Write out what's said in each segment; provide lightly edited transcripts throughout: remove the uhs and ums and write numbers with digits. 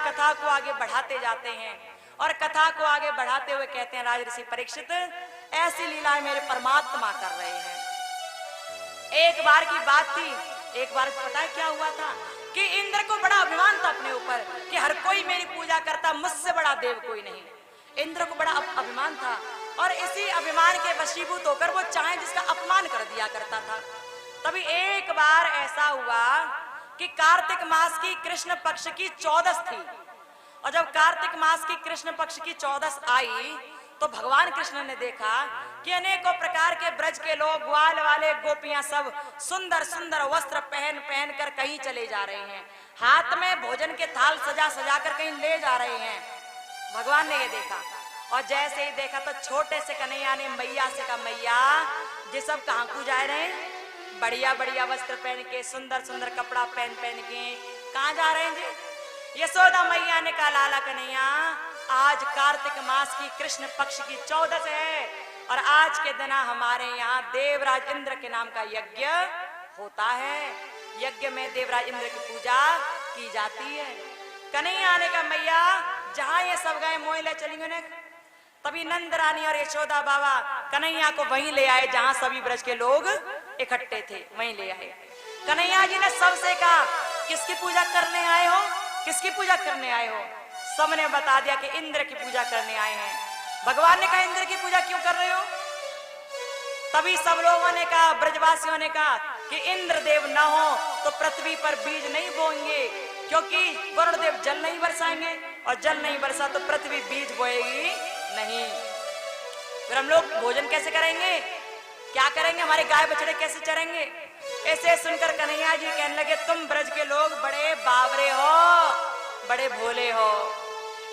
कथा को आगे बढ़ाते जाते हैं और कथा को आगे बढ़ाते हुए कहते हैं, राज ऋषि परीक्षित, ऐसी लीलाएं मेरे परमात्मा कर रहे हैं। एक बार की बात थी, एक बार पता है क्या हुआ था कि इंद्र को बड़ा अभिमान था अपने ऊपर कि हर कोई मेरी पूजा करता, मुझसे बड़ा देव कोई नहीं। इंद्र को बड़ा अभिमान था और इसी अभिमान के वशीभूत होकर वो चाहे जिसका अपमान कर दिया करता था। तभी एक बार ऐसा हुआ कि कार्तिक मास की कृष्ण पक्ष की 14 थी और जब कार्तिक मास की कृष्ण पक्ष की 14 आई तो भगवान कृष्ण ने देखा कि अनेकों प्रकार के ब्रज के लोग, ग्वाल वाले, गोपियां सब सुंदर सुंदर वस्त्र पहन पहन कर कहीं चले जा रहे हैं, हाथ में भोजन के थाल सजा सजा कर कहीं ले जा रहे हैं। भगवान ने ये देखा और जैसे ही देखा तो छोटे से कन्हैया ने मैया से कहा, मैया ये सब कहाँ को जा रहे हैं? बढ़िया बढ़िया वस्त्र पहन के, सुंदर सुंदर कपड़ा पहन पहन के कहाँ जा रहे हैं जी? यशोदा मैया ने कहा, लाला कन्हैया आज कार्तिक मास की कृष्ण पक्ष की 14 है और आज के दिन हमारे यहाँ देवराज इंद्र के नाम का यज्ञ होता है। यज्ञ में देवराज इंद्र की पूजा की जाती है। कन्हैया ने कहा, मैया जहाँ ये सब गए मोह ले चलेंगे ने। तभी नंद रानी और यशोदा बाबा कन्हैया को वहीं ले आए जहाँ सभी ब्रज के लोग इकट्ठे थे, वहीं ले आए। कन्हैया जी ने सबसे कहा, किसकी पूजा करने आए हो? किसकी पूजा करने आए हो? सबने बता दिया कि इंद्र की पूजा करने आए हैं। भगवान ने कहा, इंद्र की पूजा क्यों कर रहे हो? तभी सब लोगों ने कहा, ब्रजवासियों ने कहा कि इंद्र देव न हो तो पृथ्वी पर बीज नहीं बोएंगे, क्योंकि वरुण देव जल नहीं बरसाएंगे और जल नहीं बरसा तो पृथ्वी बीज बोएगी नहीं। फिर हम लोग भोजन कैसे करेंगे, क्या करेंगे, हमारे गाय बछड़े कैसे चरेंगे? ऐसे सुनकर कन्हैया जी कहने लगे, तुम ब्रज के लोग बड़े बावरे हो, बड़े भोले हो।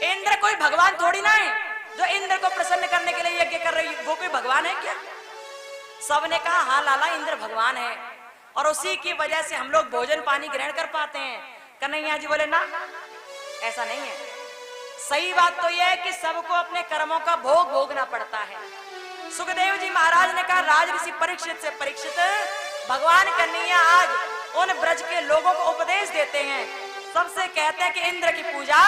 इंद्र कोई भगवान थोड़ी ना है जो इंद्र को प्रसन्न करने के लिए यज्ञ कर रही है, वो कोई भगवान है क्या? सबने कहा, हाँ लाला इंद्र भगवान है और उसी की वजह से हम लोग भोजन पानी ग्रहण कर पाते हैं। कन्हैया जी बोले, ना ऐसा नहीं है। सही बात तो यह है कि सबको अपने कर्मों का भोग भोगना पड़ता है। सुखदेव जी महाराज ने कहा, राज ऋषि परीक्षित से, परीक्षित भगवान कन्हैया आज उन ब्रज के लोगों को उपदेश देते हैं, सबसे कहते हैं कि इंद्र की पूजा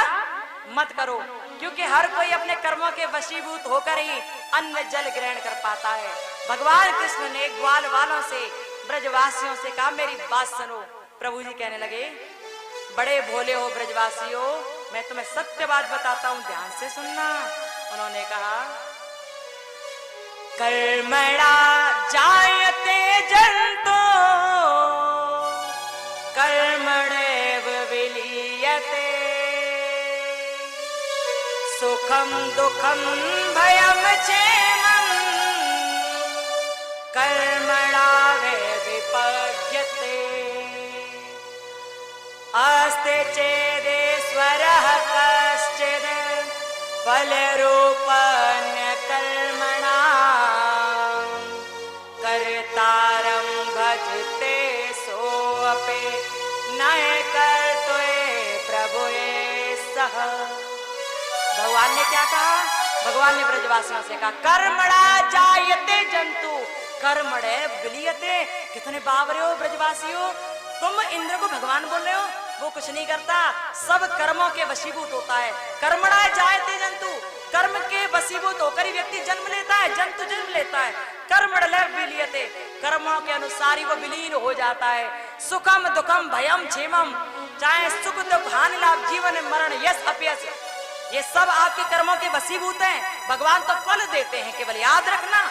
मत करो, क्योंकि हर कोई अपने कर्मों के वशीभूत होकर ही अन्न जल ग्रहण कर पाता है। भगवान कृष्ण ने ग्वाल वालों से, ब्रजवासियों से कहा, मेरी बात सुनो। प्रभु जी कहने लगे, बड़े भोले हो ब्रजवासियों, मैं तुम्हें सत्य बात बताता हूं, ध्यान से सुनना। उन्होंने कहा, कर्मणा जायते जंतो कर्मणैव विलीयते, सुखम दुखम भयम क्षेमम कर्मणा विपज्यते, अस्ति चेदेश्वरः कश्चित् फलरूपस्य कर्मणा, कर्तारं भजते सोऽपि न कर्तुः प्रभुये सह। भगवान ने क्या कहा? भगवान ने ब्रजवासियों से कहा, कर्मणा जायते जंतु कर्मणे विलीयते। कितने बावरे हो ब्रजवासियों, तुम इंद्र को भगवान बोल रहे हो, वो कुछ नहीं करता, सब कर्मों के वशीभूत होता है। कर्मणा जायते जंतु, कर्म के वशीभूत होकर ही व्यक्ति जन्म लेता है, जंतु जन्म लेता है। कर्मणे विलीयते, कर्मों के अनुसार ही वो विलीन हो जाता है। सुखम दुखम भयम क्षेमम, चाहे सुख दुख हानि लाभ जीवन मरण यश अपयश, ये सब आपके कर्मों के वशीभूत हैं। भगवान तो फल देते हैं, केवल याद रखना।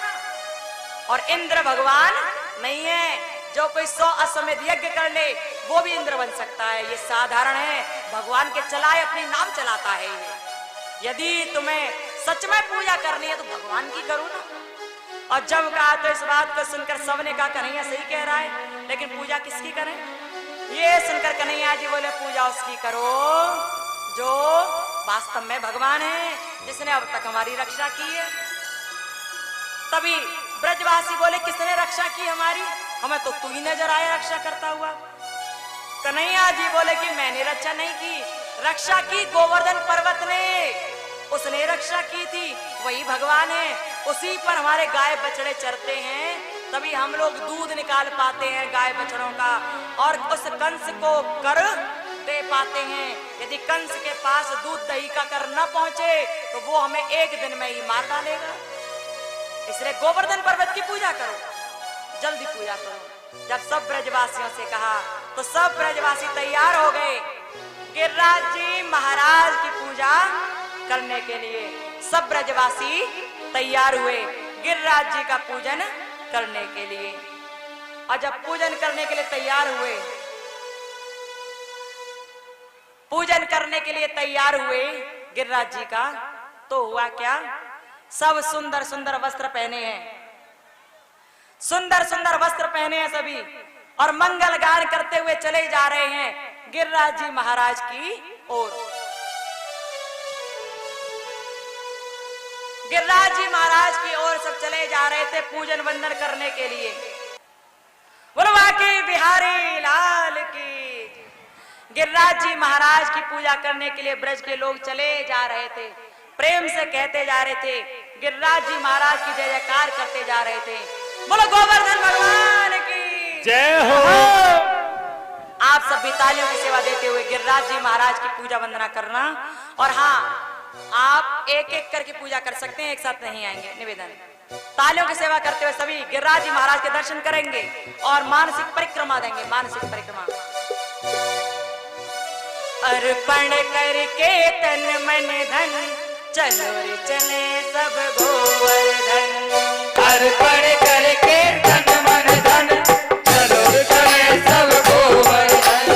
और इंद्र भगवान नहीं है। जो कोई 100 अश्वमेध यज्ञ कर ले वो भी इंद्र बन सकता है, ये साधारण है। भगवान के चलाए अपनी नाम चलाता है। यदि तुम्हें सच में पूजा करनी है तो भगवान की करो ना। और जब कहा तो इस बात को सुनकर सबने कहा, कन्हैया सही कह रहा है, लेकिन पूजा किसकी करें? ये सुनकर कन्हैया जी बोले, पूजा उसकी करो जो वास्तव में भगवान है, जिसने अब तक हमारी रक्षा की है। तभी ब्रजवासी बोले, किसने रक्षा की हमारी? हमें तो तू ही नजर आया रक्षा करता हुआ। कन्हैया जी बोले कि मैंने रक्षा नहीं की, रक्षा की गोवर्धन पर्वत ने, उसने रक्षा की थी, वही भगवान है। उसी पर हमारे गाय बछड़े चरते हैं, तभी हम लोग दूध निकाल पाते हैं गाय बछड़ों का, और उस कंस को कर दे पाते हैं। यदि कंस के पास दूध दही का कर न पहुंचे तो वो हमें एक दिन में ही मार डालेगा। इसलिए गोवर्धन पर्वत की पूजा करो, जल्दी पूजा करो। जब सब ब्रजवासियों से कहा तो सब ब्रजवासी तैयार हो गए गिरिराज जी महाराज की पूजा करने के लिए। सब ब्रजवासी तैयार हुए गिरिराज जी का पूजन करने के लिए। और जब पूजन करने के लिए तैयार हुए, पूजन करने के लिए तैयार हुए गिरिराज जी का, तो हुआ क्या? सब सुंदर सुंदर वस्त्र पहने हैं, सुंदर सुंदर वस्त्र पहने हैं सभी, और मंगल गान करते हुए चले जा रहे हैं गिरिराज जी महाराज की ओर। गिरिराज जी महाराज की ओर सब चले जा रहे थे पूजन वंदन करने के लिए। बोलवा के बिहारी लाल की। गिरिराज जी महाराज की पूजा करने के लिए ब्रज के लोग चले जा रहे थे, प्रेम से कहते जा रहे थे, गिरिराज जी महाराज की जय जयकार करते जा रहे थे। बोलो गोवर्धन भगवान की जय हो। आप सब भी तालियों की सेवा देते हुए गिरिराज जी महाराज की पूजा वंदना करना। और हाँ, आप एक एक करके पूजा कर सकते हैं, एक साथ नहीं आएंगे। निवेदन, तालियों की सेवा करते हुए सभी गिरिराज जी महाराज के दर्शन करेंगे और मानसिक परिक्रमा देंगे, मानसिक परिक्रमा। अर्पण करके तन मन धन चलो रे चले सब गोवर्धन। अर्पण करके तन मन धन चलो रे चले सब गोवर्धन।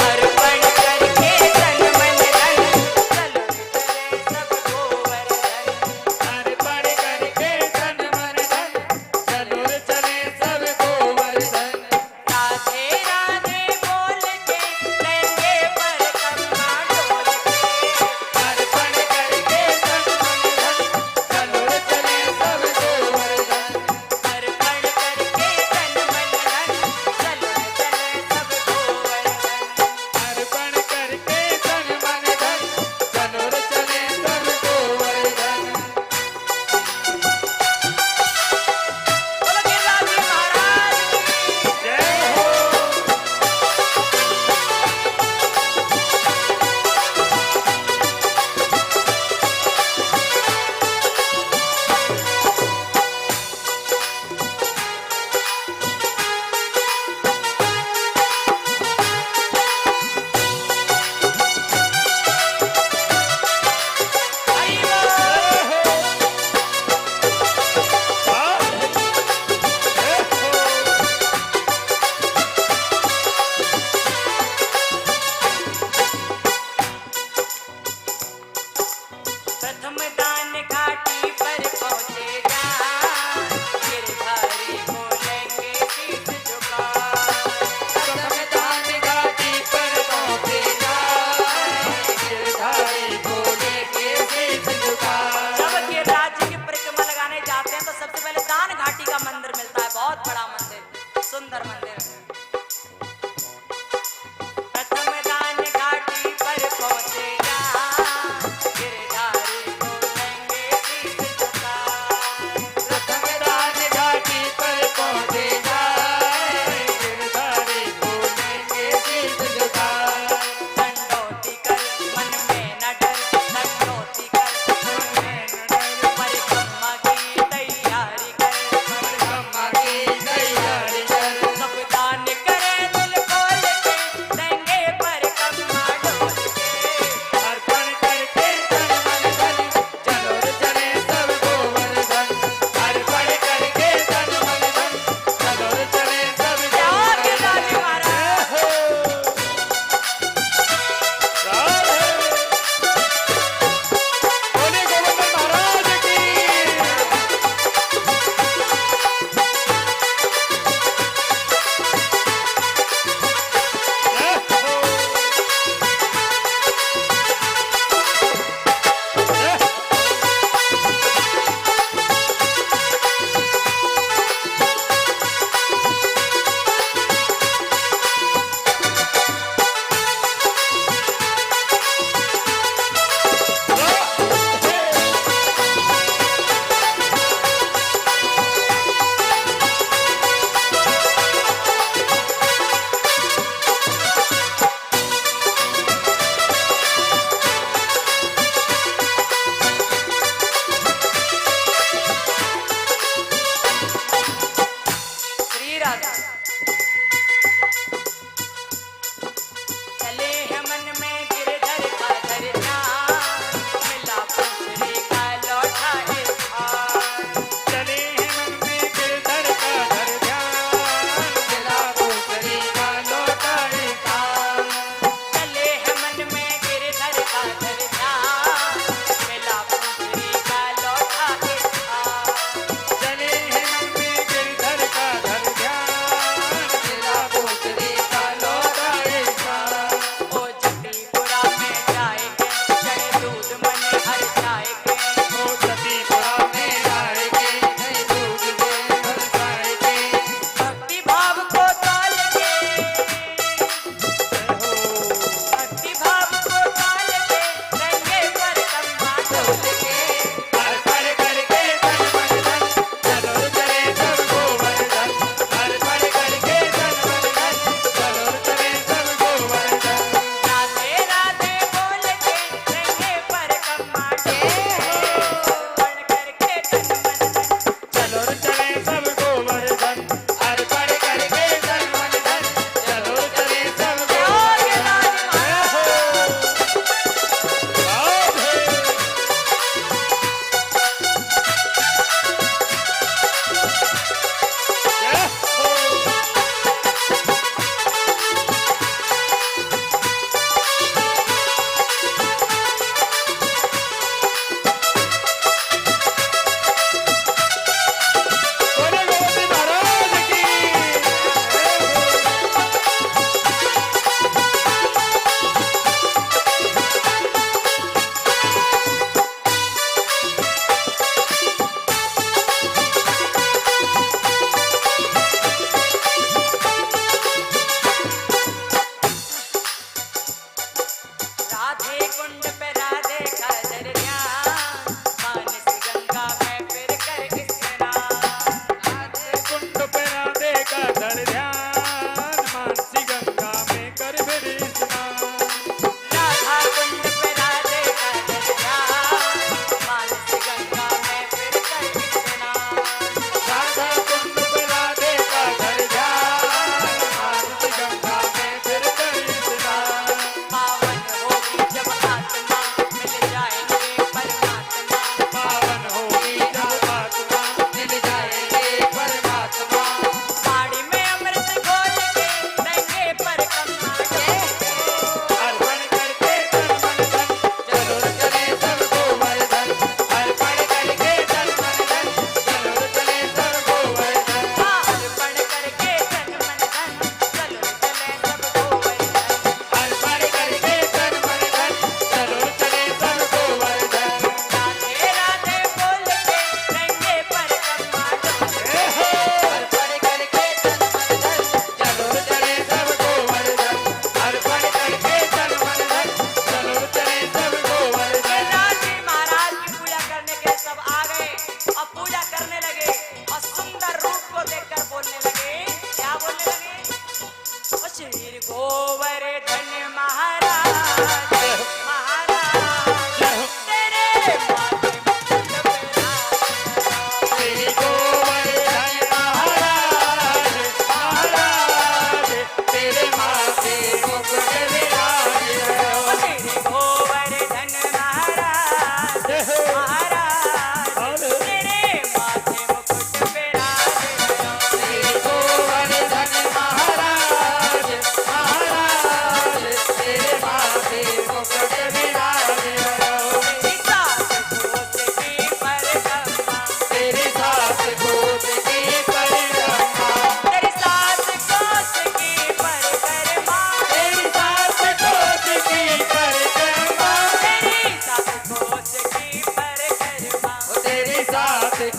अर्पण करके तन मन धन चलो रे चले सब गोवर्धन। अर्पण करके तन मन धन चलो रे चले सब गोवर्धन। राधे राधे बोल के लेंगे परिक्रमा डोल के। अर्पण करके तन मन धन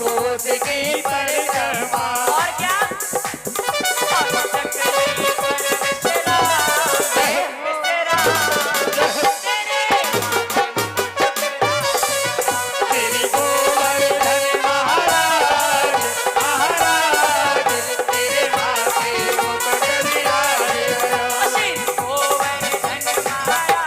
कोस की परिक्रमा और क्या और चक्री पर विश्राम तेरी गोवर्धन महाराज महाराज तेरे माथे मुकुट विराजे श्री गोवर्धन महाराज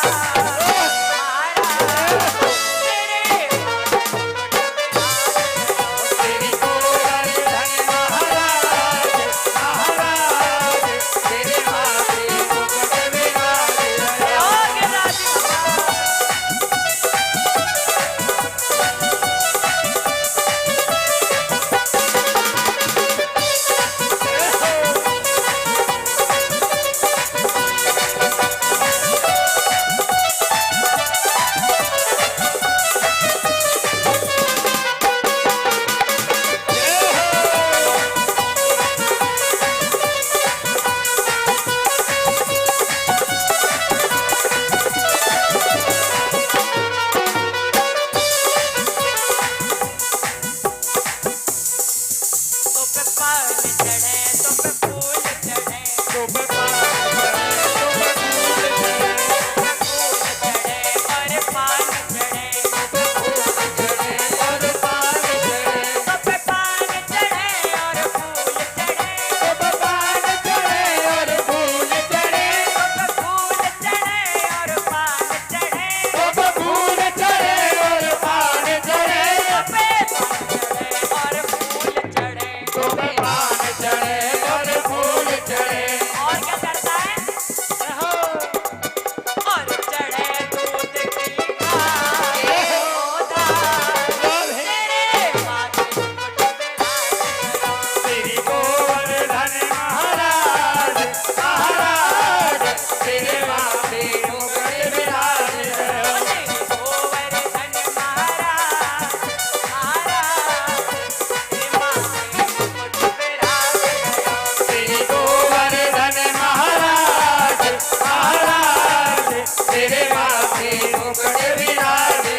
तेरी गोवर्धन महाराज महाराज तेरे माथे मुकुट विराजे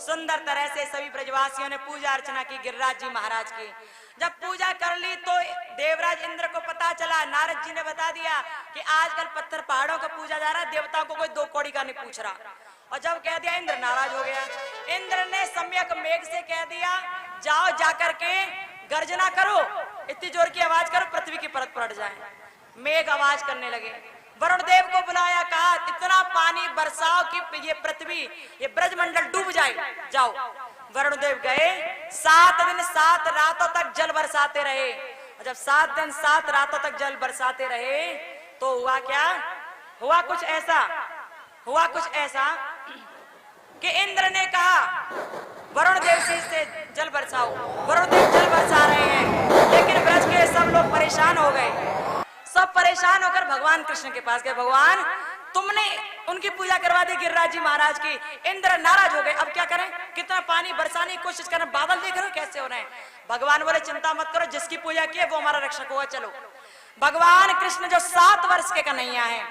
सुंदर तरह से सभी ब्रजवासियों ने पूजा अर्चना की गिरिराज जी महाराज की। जब पूजा कर ली तो देवराज इंद्र को पता चला, नारद जी ने बता दिया कि आजकल पत्थर पहाड़ों का पूजा जा रहा है, देवताओं को कोई दो कौड़ी का नहीं पूछ रहा। और जब कह दिया इंद्र नाराज हो गया। इंद्र ने सम्यक मेघ से कह दिया जाओ जाकर के गर्जना करो, इतनी जोर की आवाज करो पृथ्वी की परत पलट जाए। मेघ आवाज करने लगे, वरुण देव को बुलाया, कहा इतना पानी बरसाओ कि ये पृथ्वी ये ब्रजमंडल डूब जाए, जाओ। वरुण देव गए, 7 दिन 7 रातों तक जल बरसाते रहे। और जब 7 दिन 7 रातों तक जल बरसाते रहे तो हुआ क्या, हुआ कुछ ऐसा कि इंद्र ने कहा वरुण देव से जल बरसाओ। वरुण देव जल बरसा रहे हैं, लेकिन ब्रज के सब लोग परेशान हो गए। सब परेशान होकर भगवान कृष्ण के पास गए, भगवान तुमने उनकी पूजा करवा दी गिरिराज जी महाराज की, इंद्र नाराज हो गए, अब क्या करें, कितना पानी बरसाने की कोशिश करें, बादल देख रहे हो कैसे हो रहे हैं। भगवान बोले चिंता मत करो, जिसकी पूजा की है वो हमारा रक्षक होगा, चलो। भगवान कृष्ण जो 7 वर्ष के कन्हैया हैं,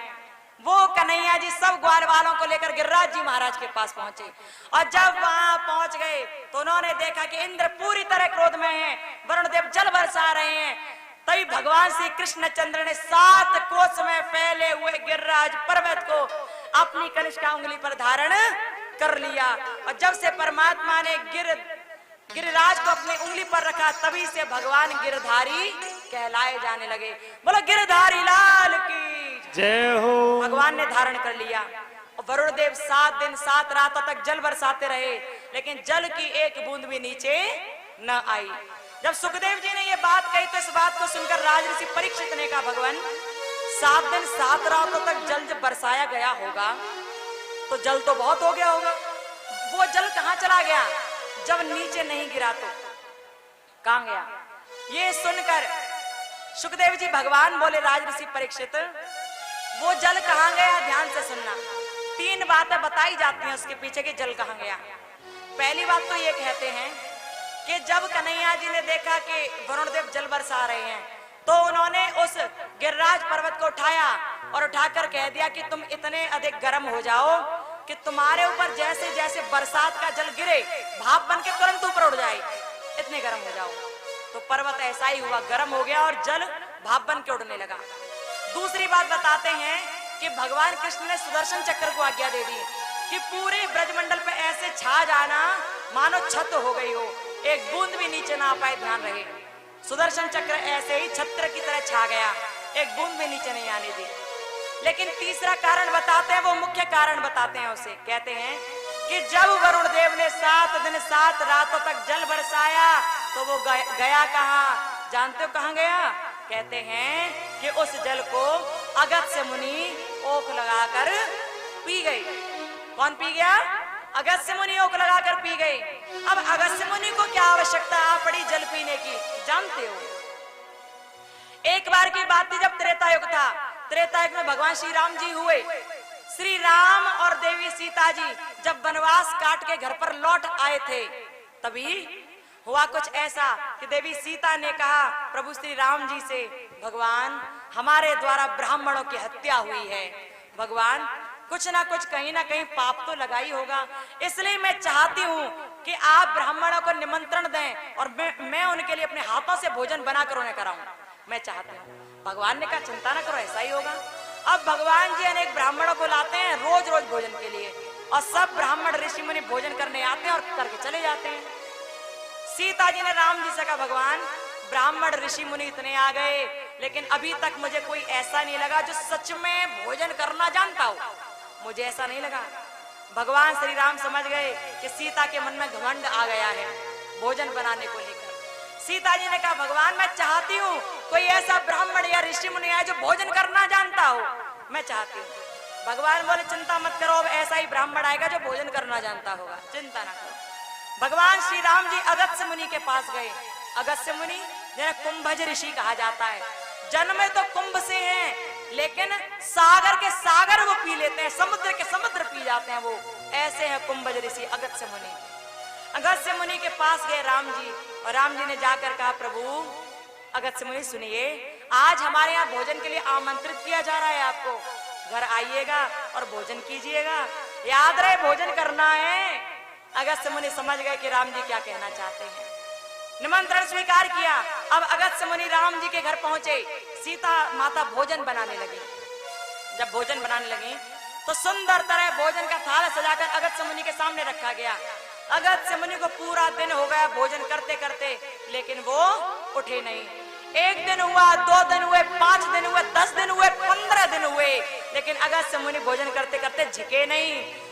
वो कन्हैया जी सब ग्वाल वालों को लेकर गिरिराज जी महाराज के पास पहुंचे। और जब वहां पहुंच गए तो उन्होंने देखा कि इंद्र पूरी तरह क्रोध में है, वरुण देव जल बरसा रहे हैं। तभी भगवान श्री कृष्ण चंद्र ने 7 कोस में फैले हुए गिरिराज पर्वत को अपनी कनिष्ठा उंगली पर धारण कर लिया। और जब से परमात्मा ने गिरिराज को अपनी उंगली पर रखा, तभी से भगवान गिरधारी कहलाए जाने लगे। बोलो गिरधारी लाल की जय हो। भगवान ने धारण कर लिया। वरुण देव 7 दिन 7 रातों तक जल बरसाते रहे, लेकिन जल की एक बूंद भी नीचे न आई। जब सुखदेव जी ने ये बात कही तो इस बात को सुनकर राजऋषि परीक्षित ने कहा, भगवान 7 दिन 7 रातों तक जल जब बरसाया गया होगा तो जल तो बहुत हो गया होगा, वो जल कहां चला गया? जब नीचे नहीं गिरा तो कहां गया? ये सुनकर सुखदेव जी भगवान बोले, राजऋषि परीक्षित वो जल कहां गया? ध्यान से सुनना, 3 बातें बताई जाती हैं उसके पीछे कि जल कहां गया। पहली बात तो ये कहते हैं कि जब कन्हैया जी ने देखा कि वरुण देव जल बरसा रहे हैं तो उन्होंने उस गिरिराज पर्वत को उठाया और उठाकर कह दिया कि तुम इतने अधिक गर्म हो जाओ कि तुम्हारे ऊपर जैसे जैसे बरसात का जल गिरे भाप बन के तुरंत ऊपर उड़ जाए, इतने गर्म हो जाओ। तो पर्वत ऐसा ही हुआ, गर्म हो गया और जल भाप बन के उड़ने लगा। दूसरी बात बताते हैं कि भगवान कृष्ण ने सुदर्शन चक्र को आज्ञा दे दी कि पूरे ब्रजमंडल पे ऐसे छा जाना मानो छत हो गई हो, एक बूंद भी नीचे ना आ पाए, ध्यान रहे। सुदर्शन चक्र ऐसे ही छत्र की तरह छा गया, एक बूंद भी नीचे नहीं आने दी। लेकिन तीसरा कारण बताते हैं, वो मुख्य कारण बताते हैं उसे, कहते हैं कि जब वरुण देव ने 7 दिन 7 रातों तक जल बरसाया तो वो गया कहाँ? जानते हो कहाँ गया? कहते हैं कि उस जल को अगस्त्य मुनि ओक लगाकर पी गई। कौन पी गया? अगस्त्य मुनि ओक लगाकर पी गई। अब अगस्त्य मुनि को क्या आवश्यकता आ पड़ी जल पीने की, जानते हो? एक बार की बात थी जब त्रेतायुग था, त्रेतायुग में भगवान श्री राम जी हुए। श्री राम और देवी सीता जी जब वनवास काट के घर पर लौट आए थे, तभी हुआ कुछ ऐसा कि देवी सीता ने कहा प्रभु श्री राम जी से, भगवान हमारे द्वारा ब्राह्मणों की हत्या हुई है, भगवान कुछ ना कुछ कहीं ना कहीं पाप तो लगा ही होगा, इसलिए मैं चाहती हूँ कि आप ब्राह्मणों को निमंत्रण दें और मैं उनके लिए अपने हाथों से भोजन बनाकर उन्हें कराऊं, मैं चाहती हूँ। भगवान ने कहा चिंता ना करो, ऐसा ही होगा। अब भगवान जी अनेक ब्राह्मणों को लाते हैं रोज रोज भोजन के लिए, और सब ब्राह्मण ऋषि मुनि भोजन करने आते हैं और करके चले जाते हैं। सीता जी ने राम जी से कहा, भगवान ब्राह्मण ऋषि मुनि इतने आ गए, लेकिन अभी तक मुझे कोई ऐसा नहीं लगा जो सच में भोजन करना जानता हो, मुझे ऐसा नहीं लगा। भगवान श्री राम समझ गए कि सीता के मन में घमंड आ गया है भोजन बनाने को लेकर। सीता जी ने कहा, भगवान मैं चाहती हूँ कोई ऐसा ब्राह्मण या ऋषि मुनि आए जो भोजन करना जानता हो, मैं चाहती हूँ। भगवान बोले चिंता मत करो, अब ऐसा ही ब्राह्मण आएगा जो भोजन करना जानता होगा, चिंता ना करो। भगवान श्री राम जी अगस्त्य मुनि के पास गए। अगस्त्य मुनि जिन्हें कुंभज ऋषि कहा जाता है, जन्म तो कुंभ से हैं, लेकिन सागर के सागर वो पी लेते हैं, समुद्र के समुद्र पी जाते हैं, वो ऐसे हैं कुंभज ऋषि अगस्त्य मुनि। अगस्त्य मुनि के पास गए राम जी, और राम जी ने जाकर कहा, प्रभु अगस्त्य मुनि सुनिए, आज हमारे यहाँ भोजन के लिए आमंत्रित किया जा रहा है, आपको घर आइएगा और भोजन कीजिएगा, याद रहे भोजन करना है। अगस्त्य मुनि समझ गए कि राम जी क्या कहना चाहते हैं, निमंत्रण स्वीकार किया। अब अगस्त्य मुनि राम जी के घर पहुंचे, सीता माता भोजन बनाने लगी। जब भोजन बनाने लगी तो सुंदर तरह भोजन का थाल सजाकर अगस्त्य मुनि के सामने रखा गया। अगस्त्य मुनि को पूरा दिन हो गया भोजन करते करते, लेकिन वो उठे नहीं। 1 दिन हुआ, 2 दिन हुए, 5 दिन हुए, 10 दिन हुए, 15 दिन हुए, लेकिन अगस्त्य मुनि भोजन करते करते झुके नहीं,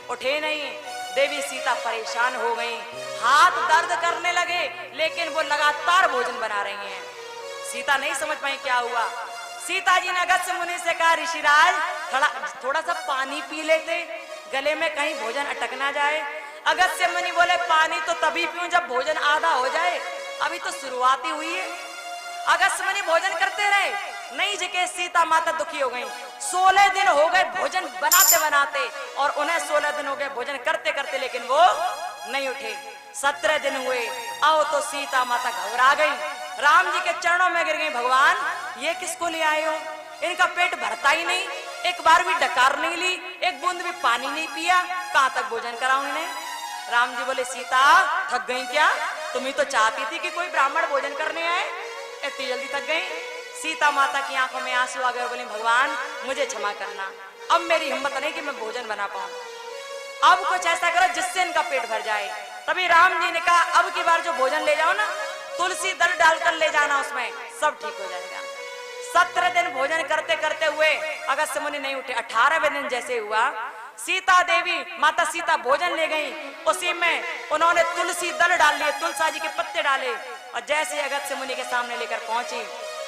उठे नहीं। देवी सीता परेशान हो गई, हाथ दर्द करने लगे, लेकिन वो लगातार भोजन बना रही हैं। सीता नहीं समझ पाई क्या हुआ। सीता जी ने अगस्त्य मुनि से कहा, ऋषिराज थोड़ा सा पानी पी लेते, गले में कहीं भोजन अटक ना जाए। अगस्त्य मुनि बोले, पानी तो तभी पीऊं जब भोजन आधा हो जाए, अभी तो शुरुआत ही हुई है। अगस्त्य मुनि भोजन करते रहे, नहीं झुके। सीता माता दुखी हो गई। 16 दिन हो गए भोजन बनाते बनाते, और उन्हें 16 दिन हो गए भोजन करते करते, लेकिन वो नहीं उठे। 17 दिन हुए, आओ तो सीता माता घबरा गई, राम जी के चरणों में गिर गई, भगवान ये किसको ले आए हो, इनका पेट भरता ही नहीं, एक बार भी डकार नहीं ली, एक बूंद भी पानी नहीं पिया, कहां तक भोजन कराऊं इन्हें। राम जी बोले, सीता थक गई क्या, तुम ही तो चाहती थी कि कोई ब्राह्मण भोजन करने आए, इतनी जल्दी थक गई। सीता माता की आंखों में आंसू आ गए, बोले, भगवान मुझे क्षमा करना, अब मेरी हिम्मत नहीं कि मैं भोजन बना पाऊं, अब कुछ ऐसा करो जिससे इनका पेट भर जाए। तभी राम जी ने कहा, अब की बार जो भोजन ले जाओ ना, तुलसी दल डालकर ले जाना, उसमें सब ठीक हो जाएगा। 17 दिन भोजन करते करते हुए अगस्त्य मुनि नहीं उठे। 18वें दिन जैसे हुआ, सीता देवी माता सीता भोजन ले गई, उसी में उन्होंने तुलसी दल डाल लिए, तुलसा जी के पत्ते डाले और जैसे अगस्त्य मुनि के सामने लेकर पहुंची,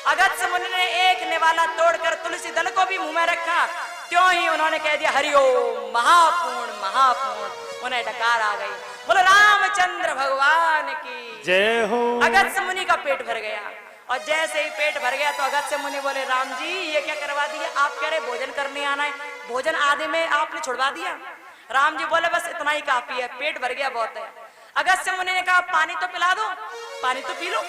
अगस्त्य मुनि ने एक निवाला तोड़कर तुलसी दल को भी मुंह में रखा, त्यों ही उन्होंने कह दिया हरिओम महापूर्ण महापूर्ण, उन्हें डकार आ गई। बोलो रामचंद्र भगवान की जय हो। अगस्त्य मुनि का पेट भर गया और जैसे ही पेट भर गया तो अगस्त्य मुनि बोले राम जी ये क्या करवा दिया, आप कह रहे भोजन करने आना है, भोजन आधे में आपने छुड़वा दिया। राम जी बोले बस इतना ही काफी है, पेट भर गया बहुत है। अगस्त्य मुनि ने कहा पानी तो पिला दो, पानी तो पी लो।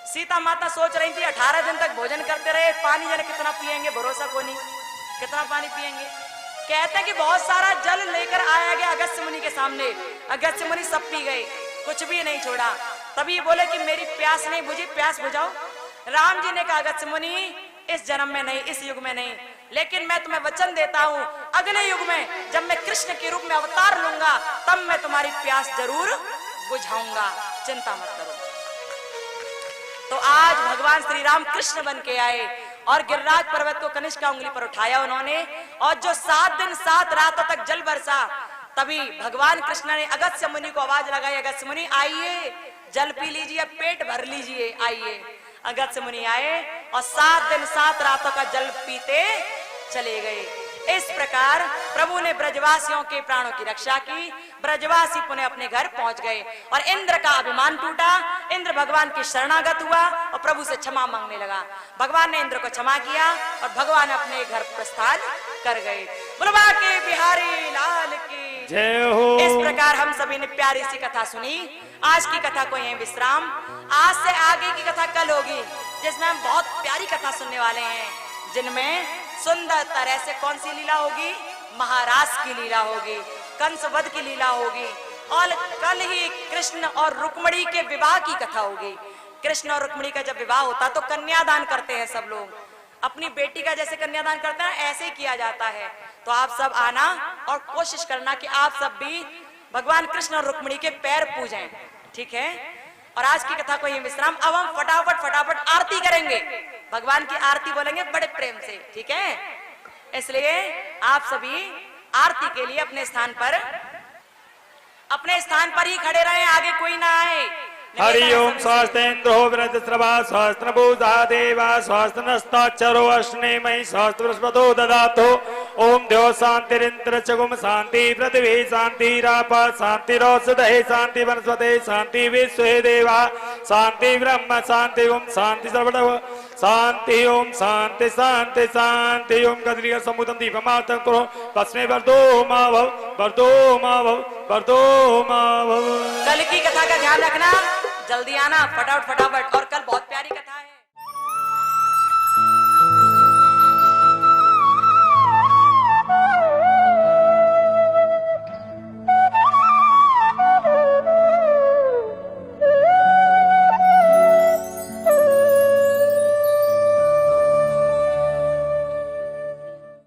सीता माता सोच रही थी 18 दिन तक भोजन करते रहे, पानी जाने कितना पिएंगे, भरोसा को नहीं कितना पानी पिएंगे। कहते हैं कि बहुत सारा जल लेकर आया गया अगस्त्य मुनि के सामने, अगस्त्य मुनि सब पी गए, कुछ भी नहीं छोड़ा। तभी बोले कि मेरी प्यास नहीं बुझी, प्यास बुझाओ। राम जी ने कहा अगस्त्य मुनि इस जन्म में नहीं, इस युग में नहीं, लेकिन मैं तुम्हें वचन देता हूं अगले युग में जब मैं कृष्ण के रूप में अवतार लूंगा तब मैं तुम्हारी प्यास जरूर बुझाऊंगा, चिंता मत करो। तो आज भगवान श्री राम कृष्ण बन के आए और गिरिराज पर्वत को कनिष्क का उंगली पर उठाया उन्होंने, और जो 7 दिन 7 रातों तक जल बरसा, तभी भगवान कृष्ण ने अगस्त्य मुनि को आवाज लगाई, अगस्त्य मुनि आइए जल पी लीजिए, पेट भर लीजिए, आइए। अगस्त्य मुनि आए और 7 दिन 7 रातों का जल पीते चले गए। इस प्रकार प्रभु ने ब्रजवासियों के प्राणों की रक्षा की, ब्रजवासी पुनः अपने घर पहुंच गए और इंद्र का अभिमान टूटा, इंद्र भगवान की शरणागत हुआ और प्रभु से क्षमा मांगने लगा। भगवान ने इंद्र को क्षमा किया और भगवान अपने घर प्रस्थान कर गए। बोलो बांके बिहारी लाल की जय हो। इस प्रकार हम सभी ने प्यारी सी कथा सुनी। आज की कथा को यहीं विश्राम, आज से आगे की कथा कल होगी जिसमें हम बहुत प्यारी कथा सुनने वाले हैं, जिनमें सुंदर तरह से कौन सी लीला होगी, महाराज की लीला होगी, कंसवध की लीला होगी और कल ही कृष्ण और रुक्मिणी के विवाह की कथा होगी। कृष्ण और रुक्मिणी का जब विवाह होता तो कन्यादान करते हैं सब लोग, अपनी बेटी का जैसे कन्यादान करते हैं ऐसे ही किया जाता है। तो आप सब आना और कोशिश करना कि आप सब भी भगवान कृष्ण और रुक्मिणी के पैर पूजें, ठीक है। और आज की कथा को ये विश्राम, अब हम फटाफट आरती करेंगे, भगवान की आरती बोलेंगे बड़े प्रेम से, ठीक है। इसलिए आप सभी आरती के लिए अपने स्थान पर ही खड़े रहें, आगे कोई ना आए। हरि ओम स्वस्तेन्द्रो व्रजस्रवा सहस्रभुजा देवा सहस्रनस्ताक्षरो अश्नेमहि सहस्रस्पतो ददातु। ओम द्यो शांतिरिंद्र चगुम शांति पृथ्वी शांतिराप शांतिरोषधये शांति वनस्पते शांति विश्वे देवा शांति ब्रह्म शांति ओम शांति सर्वतः शांति ओम शांति शांति शांति ओम कदलिया समुदम दीपमातं करो तस्मै वर्धो मा भव वर्धो मा भव वर्धो मा भव। कल की कथा का ध्यान रखना, जल्दी आना फटाफट।